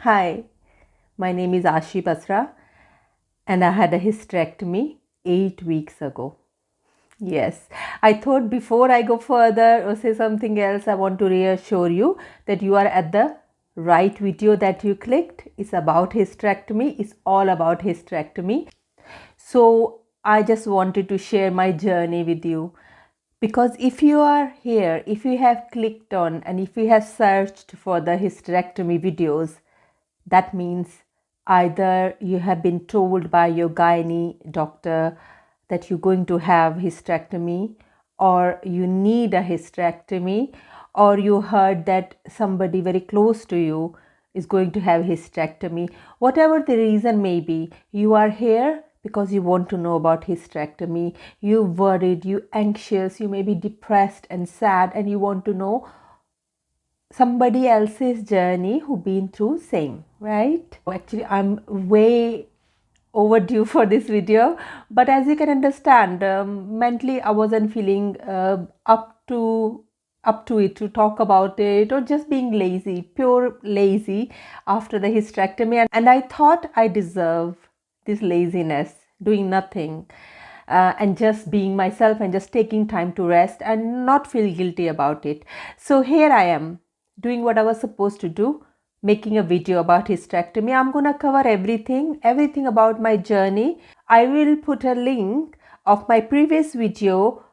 Hi, my name is Aashi Basra and I had a hysterectomy 8 weeks ago. Yes, I thought before I go further or say something else, I want to reassure you that you are at the right video that you clicked. It's about hysterectomy, it's all about hysterectomy. So I just wanted to share my journey with you. Because if you are here, if you have clicked on and if you have searched for the hysterectomy videos, that means either you have been told by your gynae doctor that you're going to have hysterectomy, or you need a hysterectomy, or you heard that somebody very close to you is going to have hysterectomy. Whatever the reason may be, you are here because you want to know about hysterectomy. You're worried, you're anxious, you may be depressed and sad, and you want to know somebody else's journey who been through same, right? Actually, I'm way overdue for this video, but as you can understand, mentally I wasn't feeling up to it to talk about it, or just being lazy, pure lazy after the hysterectomy, and I thought I deserve this laziness, doing nothing, and just being myself and just taking time to rest and not feel guilty about it. So here I am doing what I was supposed to do, making a video about hysterectomy. I'm going to cover everything about my journey. I will put a link of my previous video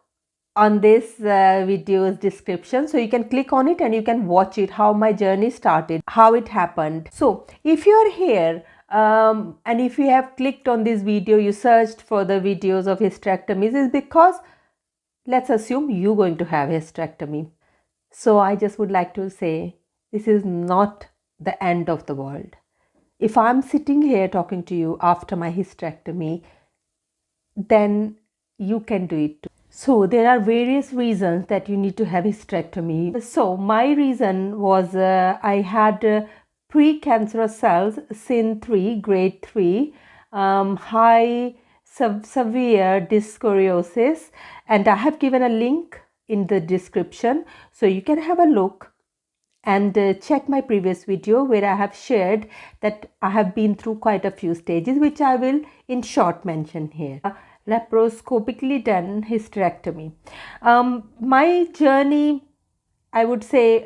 on this video's description, so you can click on it and you can watch it, how my journey started, how it happened. So if you are here and if you have clicked on this video, you searched for the videos of hysterectomies, is because let's assume you're going to have hysterectomy. So I just would like to say, this is not the end of the world. If I'm sitting here talking to you after my hysterectomy, then you can do it too. So there are various reasons that you need to have hysterectomy. So my reason was I had precancerous cells, sin 3, grade 3, high severe dyskaryosis, and I have given a link in the description, so you can have a look and check my previous video where I have shared that I have been through quite a few stages, which I will in short mention here. Laparoscopically done hysterectomy. My journey, I would say,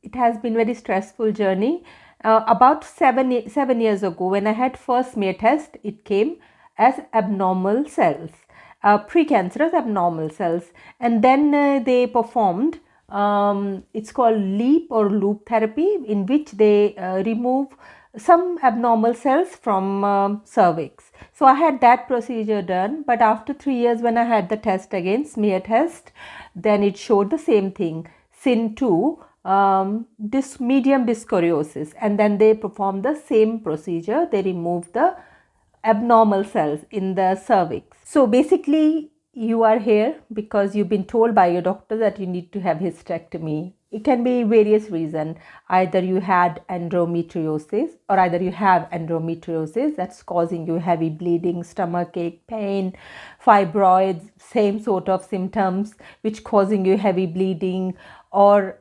it has been very stressful journey. About seven years ago, when I had first smear test, it came as abnormal cells, precancerous abnormal cells, and then they performed. It's called LEAP or loop therapy, in which they remove some abnormal cells from cervix. So I had that procedure done, but after 3 years when I had the test again, smear test, then it showed the same thing, sin 2, this medium dyskaryosis, and then they performed the same procedure. They removed the abnormal cells in the cervix. So basically you are here because you've been told by your doctor that you need to have hysterectomy. It can be various reasons. Either you had endometriosis, or either you have endometriosis that's causing you heavy bleeding, stomach ache, pain, fibroids, same sort of symptoms which causing you heavy bleeding, or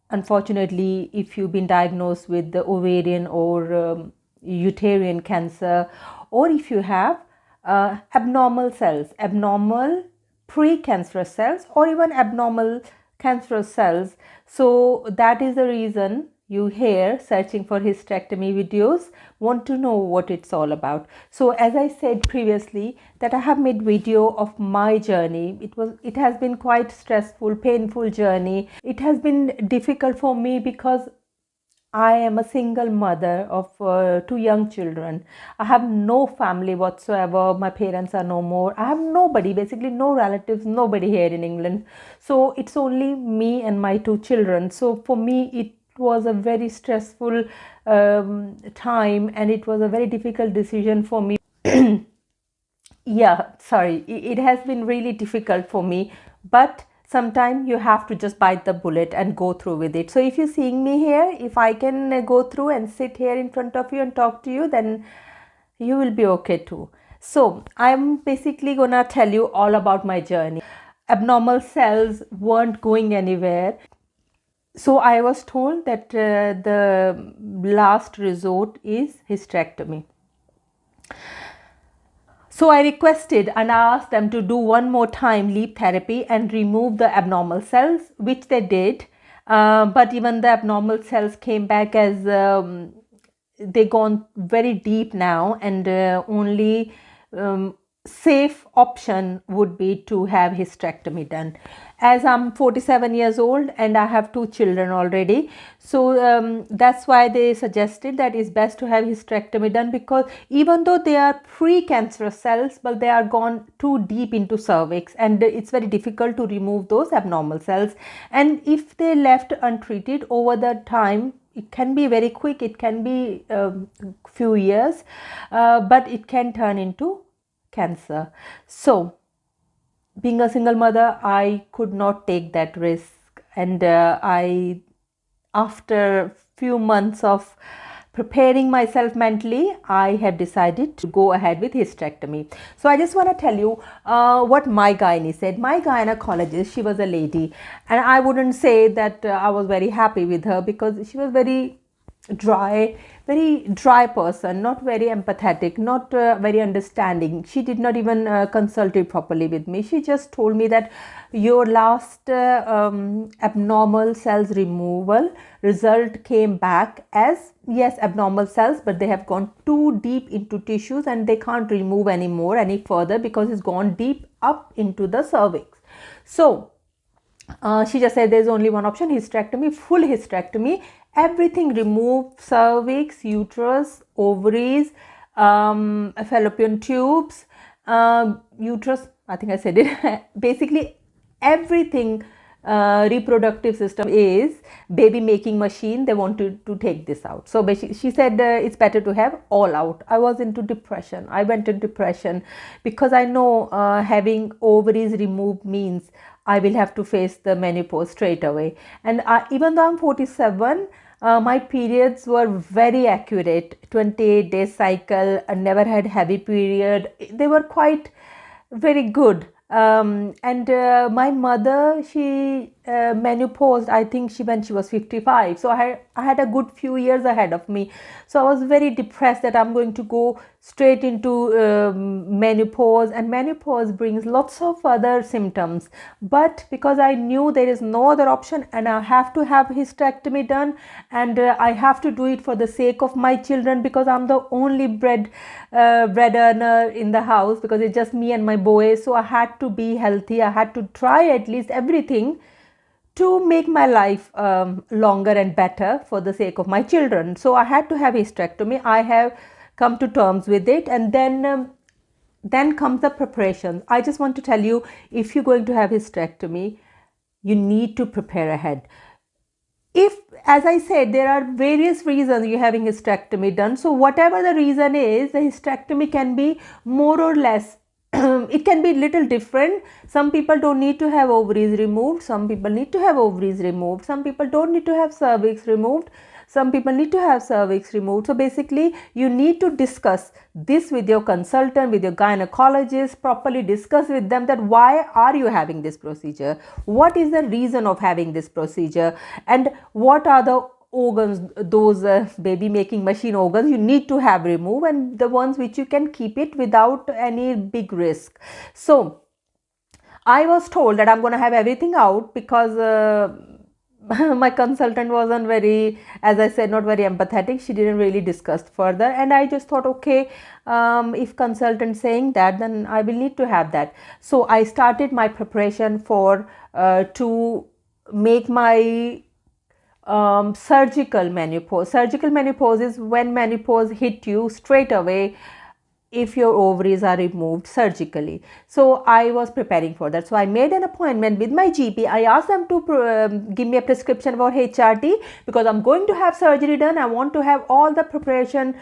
unfortunately if you've been diagnosed with the ovarian or uterine cancer, or if you have abnormal cells, abnormal precancerous cells, or even abnormal cancerous cells. So that is the reason you here searching for hysterectomy videos, want to know what it's all about. So as I said previously that I have made video of my journey. It has been quite stressful, painful journey. It has been difficult for me because I am a single mother of 2 young children. I have no family whatsoever. My parents are no more. I have nobody, basically no relatives, nobody here in England. So it's only me and my 2 children. So for me, it was a very stressful time, and it was a very difficult decision for me. Yeah, sorry, it has been really difficult for me, but sometimes you have to just bite the bullet and go through with it. So if you're seeing me here, if I can go through and sit here in front of you and talk to you, then you will be okay too. So I'm basically gonna tell you all about my journey. Abnormal cells weren't going anywhere. So I was told that the last resort is hysterectomy. So I requested and asked them to do one more time leap therapy and remove the abnormal cells, which they did. But even the abnormal cells came back as they gone very deep now, and only safe option would be to have hysterectomy done. As I'm 47 years old and I have two children already, so that's why they suggested that it's best to have hysterectomy done, because even though they are pre-cancerous cells, but they are gone too deep into cervix, and it's very difficult to remove those abnormal cells. And if they left untreated over the time, it can be very quick, it can be few years, but it can turn into cancer. So being a single mother, I could not take that risk, and I, after few months of preparing myself mentally, I have decided to go ahead with hysterectomy. So I just want to tell you what my gynae said. My gynecologist, she was a lady, and I wouldn't say that I was very happy with her, because she was very dry person, not very empathetic, not very understanding. She did not even consult it properly with me. She just told me that your last abnormal cells removal result came back as, yes, abnormal cells, but they have gone too deep into tissues and they can't remove anymore any further, because it's gone deep up into the cervix. So she just said there's only one option, hysterectomy, full hysterectomy, everything removed: cervix, uterus, ovaries, fallopian tubes, uterus, I think I said it, basically everything. Reproductive system is baby making machine, they wanted to take this out. So basically she said it's better to have all out. I was into depression, I went into depression, because I know having ovaries removed means I will have to face the menopause straight away. And even though I'm 47, my periods were very accurate, 28 days cycle, I never had heavy period, they were quite very good. And my mother, she menopaused, I think when she was 55. So I had a good few years ahead of me. So I was very depressed that I'm going to go straight into menopause, and menopause brings lots of other symptoms. But because I knew there is no other option and I have to have hysterectomy done, and I have to do it for the sake of my children, because I'm the only bread earner in the house, because it's just me and my boy. So I had to be healthy, I had to try at least everything to make my life longer and better for the sake of my children. So I had to have hysterectomy. I have come to terms with it, and then comes the preparation. I just want to tell you, if you're going to have hysterectomy, you need to prepare ahead. If, as I said, there are various reasons you're having hysterectomy done, so whatever the reason is, the hysterectomy can be more or less it can be little different. Some people don't need to have ovaries removed, some people need to have ovaries removed, some people don't need to have cervix removed, some people need to have cervix removed. So basically you need to discuss this with your consultant, with your gynecologist, properly discuss with them that why are you having this procedure, what is the reason of having this procedure, and what are the organs, those baby making machine organs you need to have removed, and the ones which you can keep it without any big risk. So I was told that I'm going to have everything out, because my consultant wasn't very, as I said, not very empathetic. She didn't really discuss further, and I just thought, okay, if consultant saying that, then I will need to have that. So I started my preparation for to make my surgical menopause. Surgical menopause is when menopause hit you straight away if your ovaries are removed surgically. So I was preparing for that. So I made an appointment with my GP. I asked them to give me a prescription for HRT, because I'm going to have surgery done. I want to have all the preparation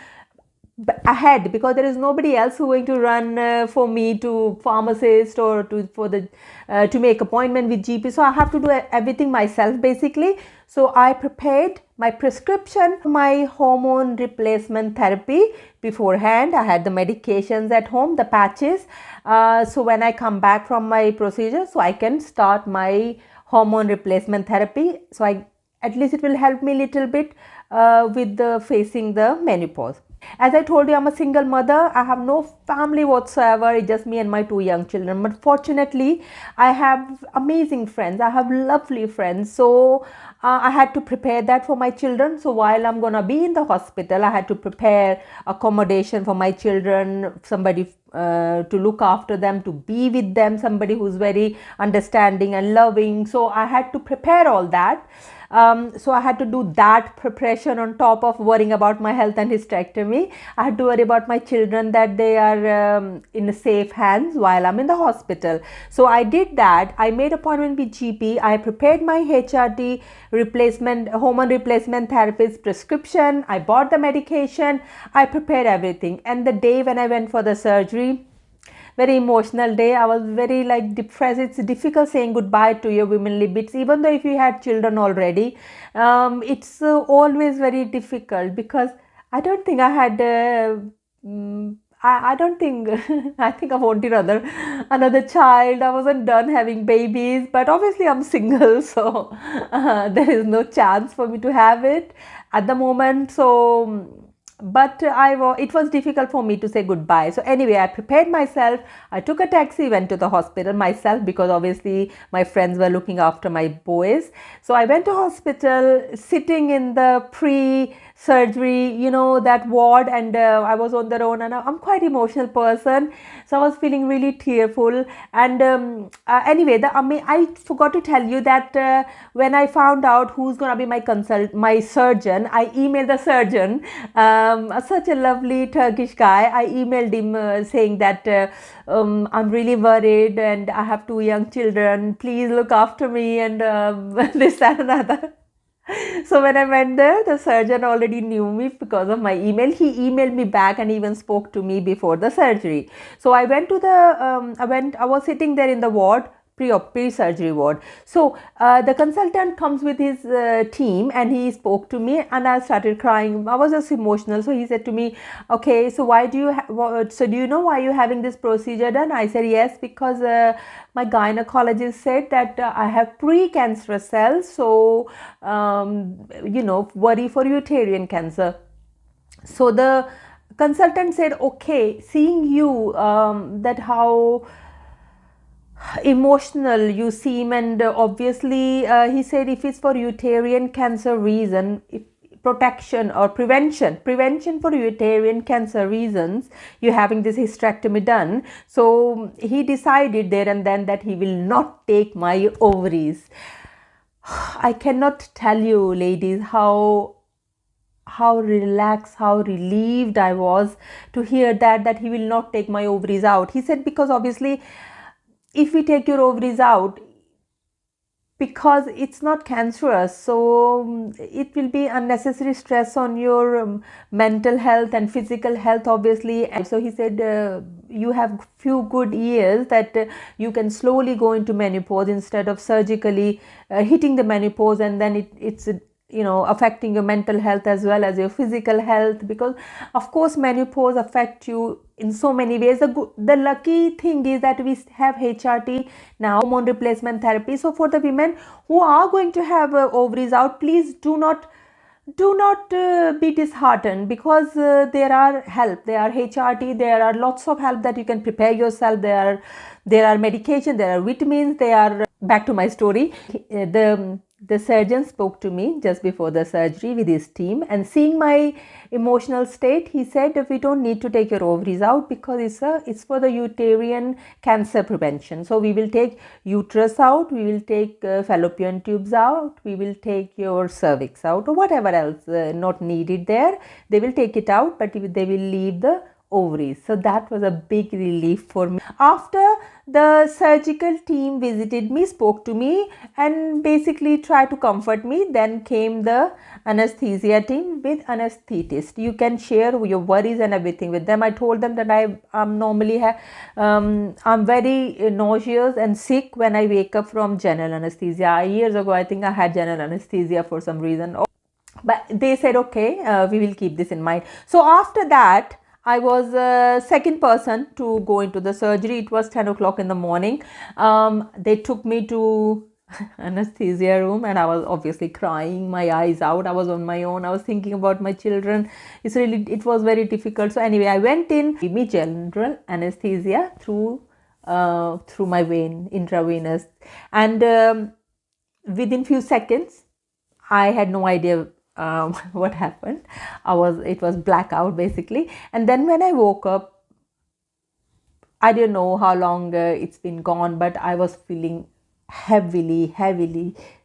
ahead, because there is nobody else who is going to run for me to pharmacist or to make appointment with GP. So I have to do everything myself basically. So I prepared my prescription, my hormone replacement therapy beforehand. I had the medications at home, the patches. So when I come back from my procedure, so I can start my hormone replacement therapy. So at least it will help me a little bit with the facing the menopause. As I told you, I'm a single mother. I have no family whatsoever. It's just me and my 2 young children. But fortunately, I have amazing friends. I have lovely friends. So I had to prepare that for my children. So while I'm gonna be in the hospital, I had to prepare accommodation for my children, somebody to look after them, to be with them, somebody who's very understanding and loving. So I had to prepare all that. So I had to do that preparation on top of worrying about my health and hysterectomy. I had to worry about my children, that they are in safe hands while I'm in the hospital. So I did that. I made appointment with GP. I prepared my HRT replacement, hormone replacement therapist prescription. I bought the medication. I prepared everything. And the day when I went for the surgery, very emotional day. I was very like depressed. It's difficult saying goodbye to your womanly bits, even though if you had children already. It's always very difficult, because I don't think I had I don't think I think I wanted another child. I wasn't done having babies, but obviously I'm single, so there is no chance for me to have it at the moment. So but it was difficult for me to say goodbye. So anyway, I prepared myself. I took a taxi, went to the hospital myself, because obviously my friends were looking after my boys. So I went to hospital, sitting in the pre-surgery, you know, that ward, and I was on the own, and I'm quite emotional person, so I was feeling really tearful. And anyway, I forgot to tell you that when I found out who's gonna be my surgeon, I emailed the surgeon. Such a lovely Turkish guy. I emailed him saying that I'm really worried and I have 2 young children. Please look after me, and this and another. So when I went there, the surgeon already knew me because of my email. He emailed me back and even spoke to me before the surgery. So I went to I was sitting there in the ward, pre-surgery ward. So the consultant comes with his team, and he spoke to me, and I started crying. I was just emotional. So he said to me, okay, so so do you know why you're having this procedure done? I said, yes, because my gynecologist said that I have pre-cancerous cells, so worry for uterine cancer. So the consultant said, okay, seeing you, that how emotional you seem, and obviously he said, if it's for uterine cancer reason, protection or prevention for uterine cancer reasons, you're having this hysterectomy done. So he decided there and then that he will not take my ovaries. I cannot tell you, ladies, how relaxed, how relieved I was to hear that he will not take my ovaries out. He said, because obviously if we take your ovaries out, because it's not cancerous, so it will be unnecessary stress on your mental health and physical health, obviously. And so he said, you have few good years that you can slowly go into menopause instead of surgically hitting the menopause, and then it's affecting your mental health as well as your physical health, because of course menopause affects you in so many ways. The lucky thing is that we have HRT now, hormone replacement therapy. So for the women who are going to have ovaries out, please do not be disheartened, because there are help, there are HRT, there are lots of help that you can prepare yourself. There are medication, there are vitamins, back to my story. The surgeon spoke to me just before the surgery with his team, and seeing my emotional state, he said that we don't need to take your ovaries out, because it's for the uterine cancer prevention. So we will take uterus out, we will take fallopian tubes out, we will take your cervix out, or whatever else not needed there. They will take it out, but they will leave the ovaries. So that was a big relief for me. After the surgical team visited me, spoke to me, and basically tried to comfort me, then came the anesthesia team with anesthetist. You can share your worries and everything with them. I told them that I'm normally I'm very nauseous and sick when I wake up from general anesthesia. Years ago, I think I had general anesthesia for some reason, but they said, okay, we will keep this in mind. So after that, I was second person to go into the surgery. It was 10 o'clock in the morning. They took me to anesthesia room, and I was obviously crying my eyes out. I was on my own. I was thinking about my children. It was very difficult. So anyway, I went in, gave me general anesthesia through my vein, intravenous, and within few seconds I had no idea what happened. It was blackout basically. And then when I woke up, I don't know how long it's been gone, but I was feeling heavily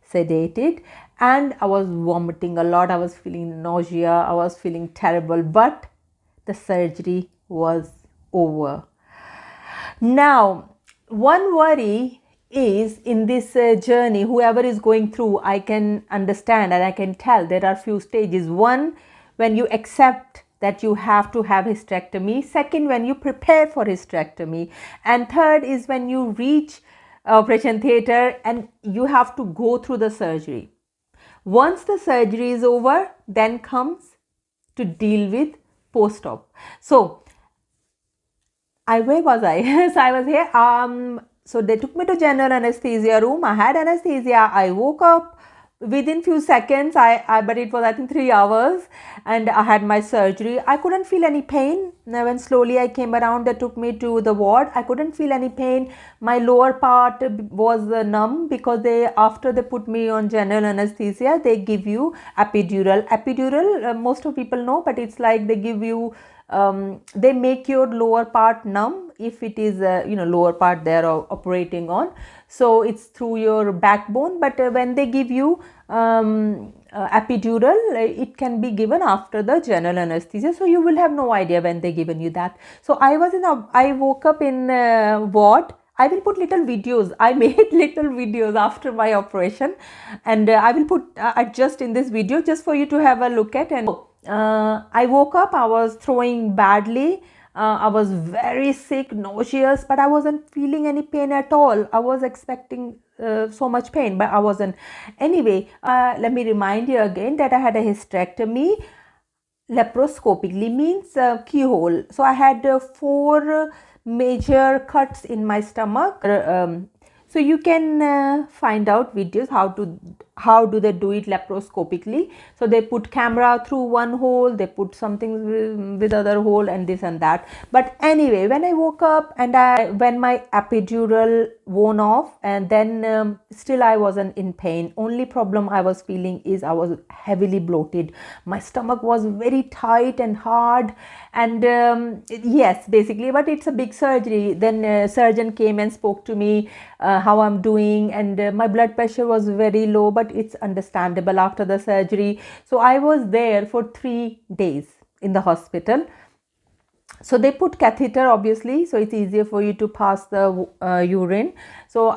sedated, and I was vomiting a lot. I was feeling nausea. I was feeling terrible, but the surgery was over. Now, one worry is in this journey, whoever is going through, I can understand and I can tell there are few stages. One, when you accept that you have to have hysterectomy. Second, when you prepare for hysterectomy. And third is when you reach operation theatre and you have to go through the surgery. Once the surgery is over, then comes to deal with post-op. So where was I? So I was here. So they took me to general anesthesia room. I had anesthesia. I woke up within few seconds. But it was I think 3 hours, and I had my surgery. I couldn't feel any pain. Now when slowly I came around, they took me to the ward. I couldn't feel any pain. My lower part was numb because after they put me on general anesthesia, they give you epidural. Epidural, most of people know, but it's like they give you. They make your lower part numb if it is lower part they are operating on, so it's through your backbone. But when they give you epidural, it can be given after the general anesthesia, so you will have no idea when they given you that. So I woke up in ward. I will put little videos. I made little videos after my operation, and I will put adjust in this video just for you to have a look at. And I woke up, I was throwing badly, I was very sick, nauseous, but I wasn't feeling any pain at all. I was expecting so much pain, but I wasn't. Anyway, let me remind you again that I had a hysterectomy laparoscopically, means keyhole. So I had 4 major cuts in my stomach. So you can find out videos how do they do it laparoscopically. So they put camera through one hole, they put something with other hole, and this and that. But anyway, when I woke up and when my epidural worn off, and then still I wasn't in pain. Only problem I was feeling is I was heavily bloated. My stomach was very tight and hard, and yes, basically, but it's a big surgery. Then surgeon came and spoke to me how I'm doing, and my blood pressure was very low, but it's understandable after the surgery. So I was there for 3 days in the hospital. So they put catheter, obviously, so it's easier for you to pass the urine. So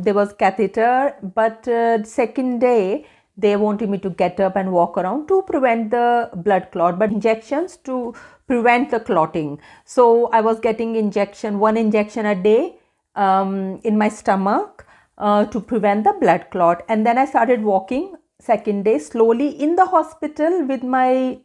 there was catheter, but second day they wanted me to get up and walk around to prevent the blood clot, but injections to prevent the clotting. So I was getting one injection a day in my stomach to prevent the blood clot. And then I started walking second day slowly in the hospital with my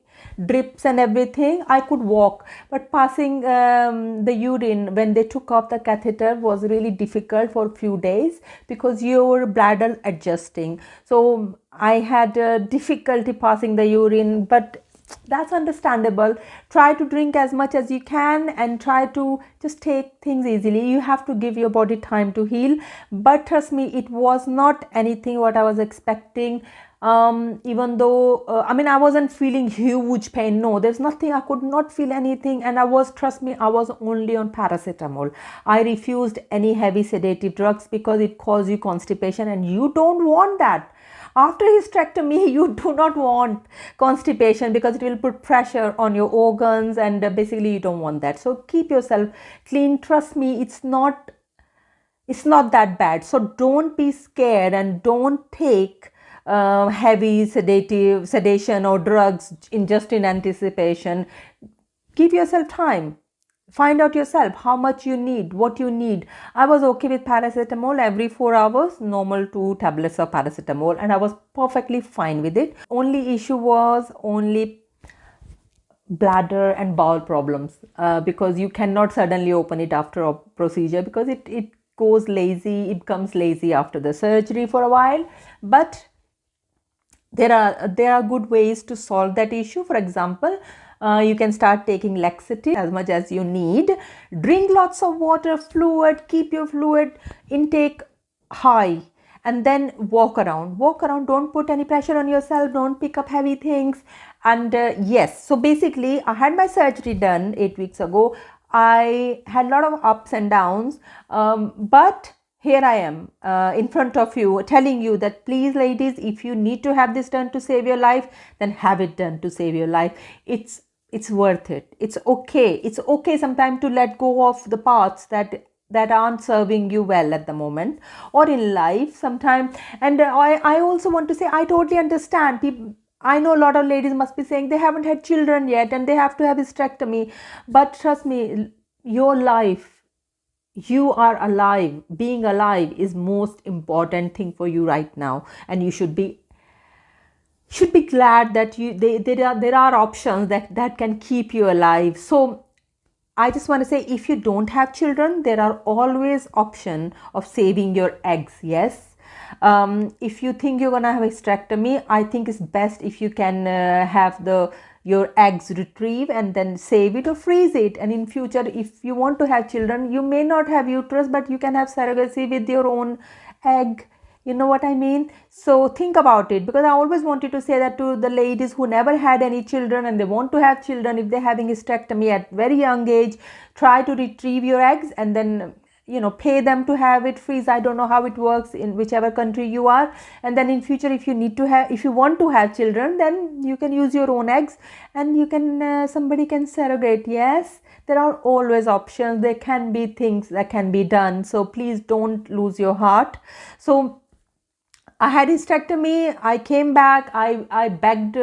drips and everything. I could walk, but passing the urine when they took off the catheter was really difficult for a few days because your bladder adjusting. So I had difficulty passing the urine, but that's understandable. Try to drink as much as you can and try to just take things easily. You have to give your body time to heal. But trust me, it was not anything what I was expecting. Even though I wasn't feeling huge pain. No, there's nothing. I could not feel anything, and trust me, I was only on paracetamol. I refused any heavy sedative drugs because it causes you constipation, and you don't want that. After hysterectomy, you do not want constipation because it will put pressure on your organs, and basically you don't want that. So keep yourself clean. Trust me, it's not that bad. So don't be scared and don't take heavy sedation or drugs in anticipation. Give yourself time. Find out yourself how much you need, what you need. I was okay with paracetamol every 4 hours, normal 2 tablets of paracetamol, and I was perfectly fine with it. Only issue was bladder and bowel problems because you cannot suddenly open it after a procedure because it goes lazy, it becomes lazy after the surgery for a while. But there are good ways to solve that issue. For example, you can start taking laxative as much as you need. Drink lots of water, fluid, keep your fluid intake high, and then walk around. Don't put any pressure on yourself, don't pick up heavy things. And yes, so basically I had my surgery done 8 weeks ago. I had a lot of ups and downs, but here I am in front of you telling you that please ladies, if you need to have this done to save your life, then have it done to save your life. It's worth it. It's okay sometimes to let go of the parts that aren't serving you well at the moment or in life sometime. And I also want to say, I totally understand people. I know a lot of ladies must be saying they haven't had children yet and they have to have hysterectomy, but trust me, your life, you are alive. Being alive is most important thing for you right now, and you should be glad that there are options that can keep you alive. So I just want to say, if you don't have children, there are always option of saving your eggs. Yes. If you think you're gonna have a hysterectomy, I think it's best if you can have your eggs retrieve and then save it or freeze it. And in future, if you want to have children, you may not have uterus, but you can have surrogacy with your own egg. You know what I mean? So think about it, because I always wanted to say that to the ladies who never had any children and they want to have children. If they're having hysterectomy at very young age, try to retrieve your eggs and then pay them to have it freeze. I don't know how it works in whichever country you are. And then in future, if you want to have children, then you can use your own eggs and you can somebody can surrogate. Yes, there are always options. There can be things that can be done. So please don't lose your heart. So I had hysterectomy. I came back. I begged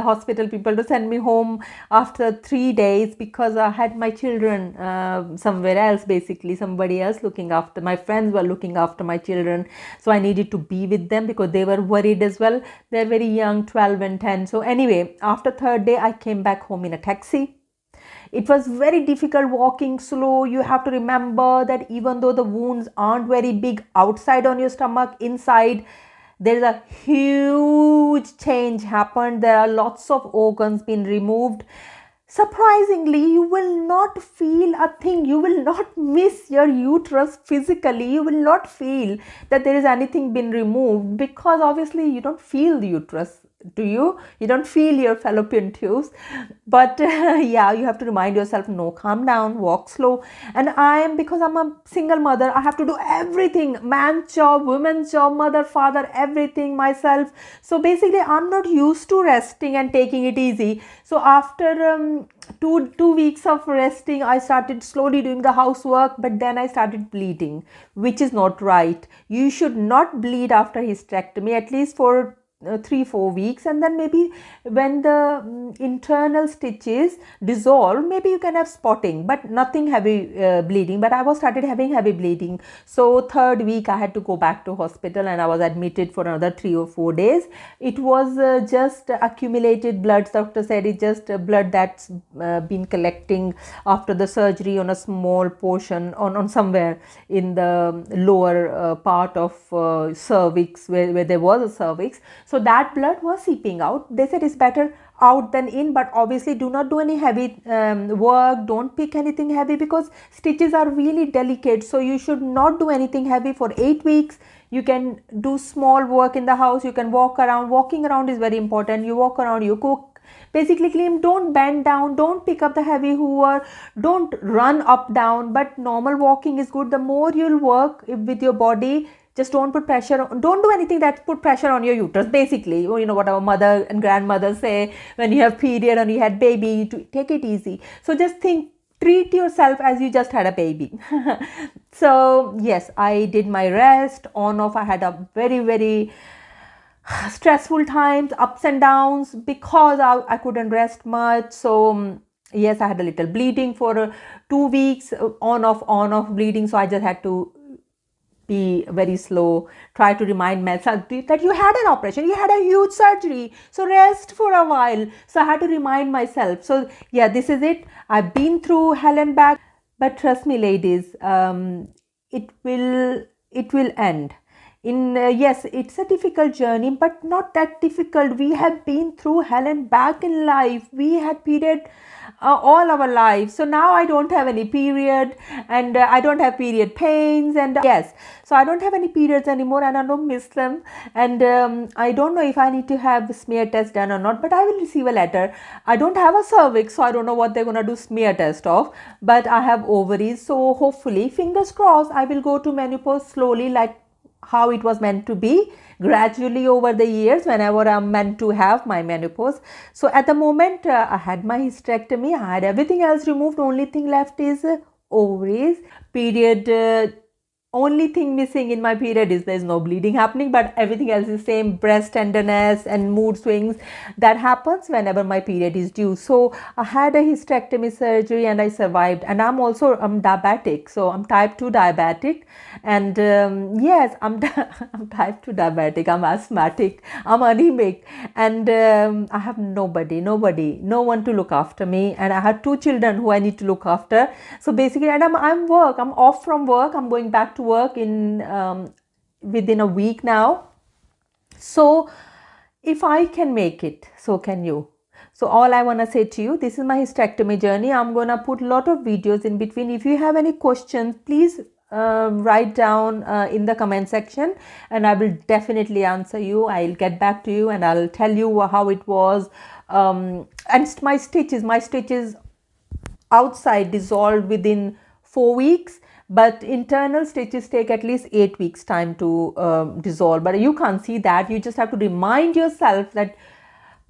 hospital people to send me home after 3 days because I had my children somewhere else, basically somebody else looking after. My friends were looking after my children. So I needed to be with them because they were worried as well. They're very young, 12 and 10. So anyway, after third day, I came back home in a taxi. It was very difficult walking slow. You have to remember that even though the wounds aren't very big outside on your stomach, inside there's a huge change happened. There are lots of organs being removed. Surprisingly, you will not feel a thing. You will not miss your uterus physically. You will not feel that there is anything been removed, because obviously you don't feel the uterus. Do you? You don't feel your fallopian tubes. But yeah, you have to remind yourself, no, calm down, walk slow. And because I'm a single mother, I have to do everything, man's job, women's job, mother, father, everything myself. So basically, I'm not used to resting and taking it easy. So after two weeks of resting, I started slowly doing the housework, but then I started bleeding, which is not right. You should not bleed after hysterectomy, at least for 3-4 weeks, and then maybe when the internal stitches dissolve, maybe you can have spotting, but nothing heavy bleeding. But I was started having heavy bleeding. So third week I had to go back to hospital and I was admitted for another 3 or 4 days. It was just accumulated blood. Doctor said it's just blood that's been collecting after the surgery on a small portion on somewhere in the lower part of cervix where there was a cervix. So that blood was seeping out. They said it's better out than in, but obviously do not do any heavy work. Don't pick anything heavy because stitches are really delicate. So you should not do anything heavy for 8 weeks. You can do small work in the house. You can walk around. Walking around is very important. You walk around, you cook. Basically clean. Don't bend down. Don't pick up the heavy hoover. Don't run up down. But normal walking is good. The more you'll work with your body, just don't put pressure. Don't do anything that put pressure on your uterus. Basically, you know what our mother and grandmother say when you have period and you had baby, to take it easy. So just treat yourself as you just had a baby. So yes, I did my rest on off. I had a very stressful times, ups and downs, because I couldn't rest much. So yes, I had a little bleeding for 2 weeks, on off bleeding. So I just had to be very slow, try to remind myself that you had an operation, you had a huge surgery, so rest for a while. So I had to remind myself. So yeah, this is it. I've been through hell and back, but trust me ladies, it will end. Yes, it's a difficult journey, but not that difficult. We have been through hell and back in life. We had period all our lives. So now I don't have any period, and I don't have period pains, and yes, so I don't have any periods anymore, and I don't miss them. And I don't know if I need to have smear test done or not, but I will receive a letter. I don't have a cervix, so I don't know what they're gonna do smear test of, but I have ovaries, so hopefully, fingers crossed, I will go to menopause slowly, like how it was meant to be, gradually over the years whenever I'm meant to have my menopause. So at the moment, I had my hysterectomy, I had everything else removed. Only thing left is ovaries, period. Only thing missing in my period is there's no bleeding happening, but everything else is same. Breast tenderness and mood swings, that happens whenever my period is due. So I had a hysterectomy surgery and I survived. And I'm diabetic, so I'm type 2 diabetic. And yes, I'm type 2 diabetic, I'm asthmatic, I'm anemic, and I have nobody, no one to look after me, and I had two children who I need to look after. So basically, and I'm off from work. I'm going back to work in within a week now. So if I can make it, so can you. So all I want to say to you, this is my hysterectomy journey. I'm going to put a lot of videos in between. If you have any questions, please write down in the comment section, and I will definitely answer you. I'll get back to you and I'll tell you how it was. And my stitches outside dissolved within 4 weeks, but internal stitches take at least 8 weeks time to dissolve. But you can't see that. You just have to remind yourself that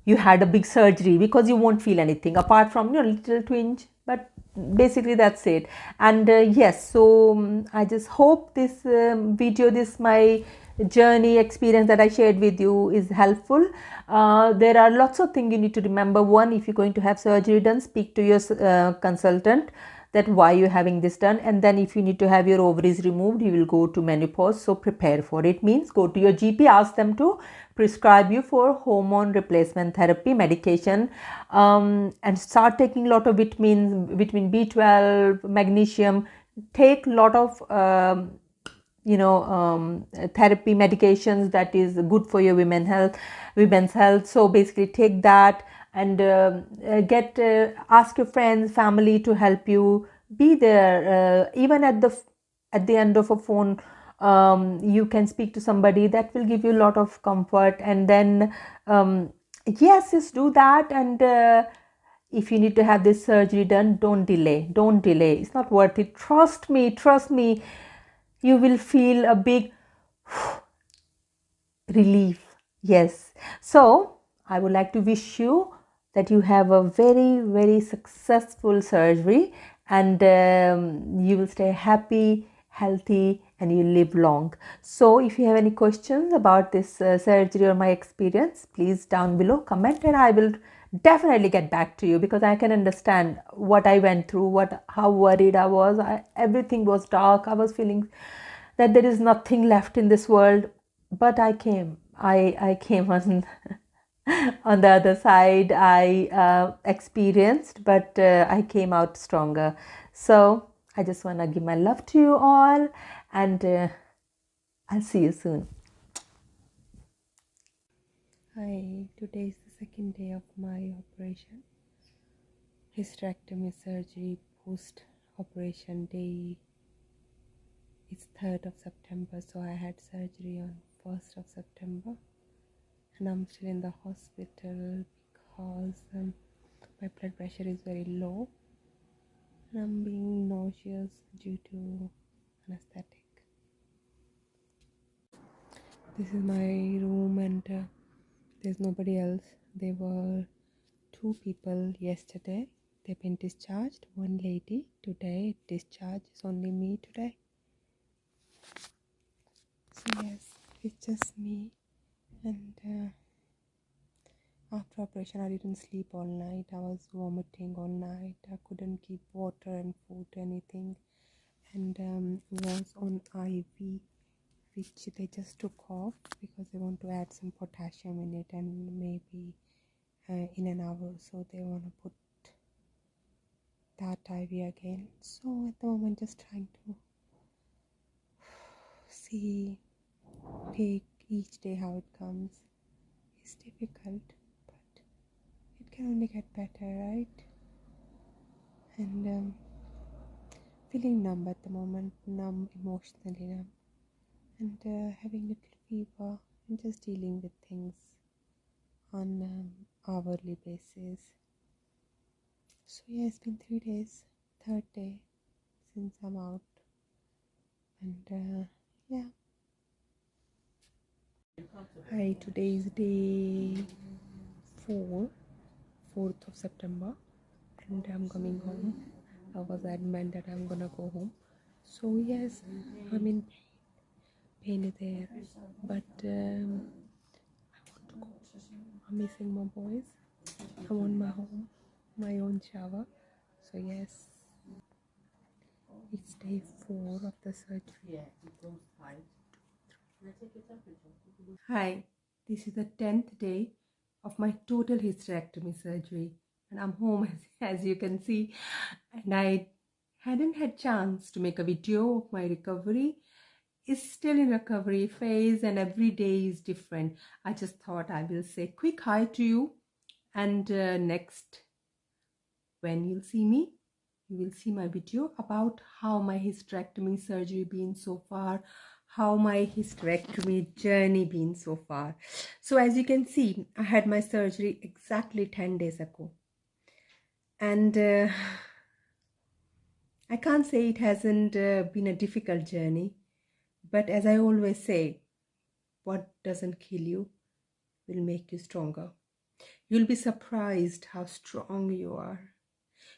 you had a big surgery, because you won't feel anything apart from your little twinge. But basically that's it. And yes, so I just hope this video, this my journey experience that I shared with you is helpful. There are lots of things you need to remember. One, if you're going to have surgery done, speak to your consultant that why you're having this done. And then if you need to have your ovaries removed, you will go to menopause, so prepare for it. Means go to your GP, ask them to prescribe you for hormone replacement therapy medication, and start taking a lot of vitamins, vitamin B12, magnesium. Take a lot of therapy medications that is good for your women's health. So basically take that, and ask your friends, family to help you. Be there, even at the end of a phone. You can speak to somebody that will give you a lot of comfort. And then yes, just do that. And if you need to have this surgery done, don't delay. It's not worth it. Trust me, you will feel a big relief. Yes. So I would like to wish you that you have a very successful surgery, and you will stay happy, healthy, and you live long. So if you have any questions about this surgery or my experience, please down below comment, and I will definitely get back to you, because I can understand what I went through, how worried I was. Everything was dark. I was feeling that there is nothing left in this world. But I came on on the other side. I experienced, but I came out stronger. So I just want to give my love to you all, and I'll see you soon. Hi, today is the second day of my operation, hysterectomy surgery. Post operation day is 3rd of September, so I had surgery on 1st of September, and I'm still in the hospital because my blood pressure is very low, and I'm being nauseous due to anesthetic. This is my room, and there's nobody else. There were 2 people yesterday. They've been discharged. One lady today discharged. It's only me today. So yes, it's just me. And after operation, I didn't sleep all night. I was vomiting all night. I couldn't keep water and food, anything. And was on IV, which they just took off because they want to add some potassium in it, and maybe in an hour so they want to put that IV again. So at the moment, just trying to see, take each day how it comes. It's difficult, but it can only get better, right? And feeling numb at the moment, numb, emotionally numb, and having little fever, and just dealing with things on hourly basis. So yeah, it's been 3 days, third day since I'm out, and yeah. Hi, today is day 4th of September, and I'm coming home. I was adamant that I'm gonna go home. So yes, I'm in pain is there, but I want to go. I'm missing my boys. I want my home, my own shower. So yes, it's day 4 of the surgery. Hi, this is the 10th day of my total hysterectomy surgery, and I'm home as you can see, and I hadn't had chance to make a video of my recovery. It's still in recovery phase and every day is different. I just thought I will say quick hi to you, and next when you'll see me, you will see my video about how my hysterectomy surgery been so far, how my hysterectomy journey been so far. So as you can see, I had my surgery exactly 10 days ago, and I can't say it hasn't been a difficult journey, but as I always say, what doesn't kill you will make you stronger. You'll be surprised how strong you are.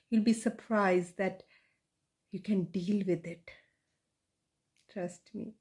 You'll be surprised that you can deal with it. Trust me.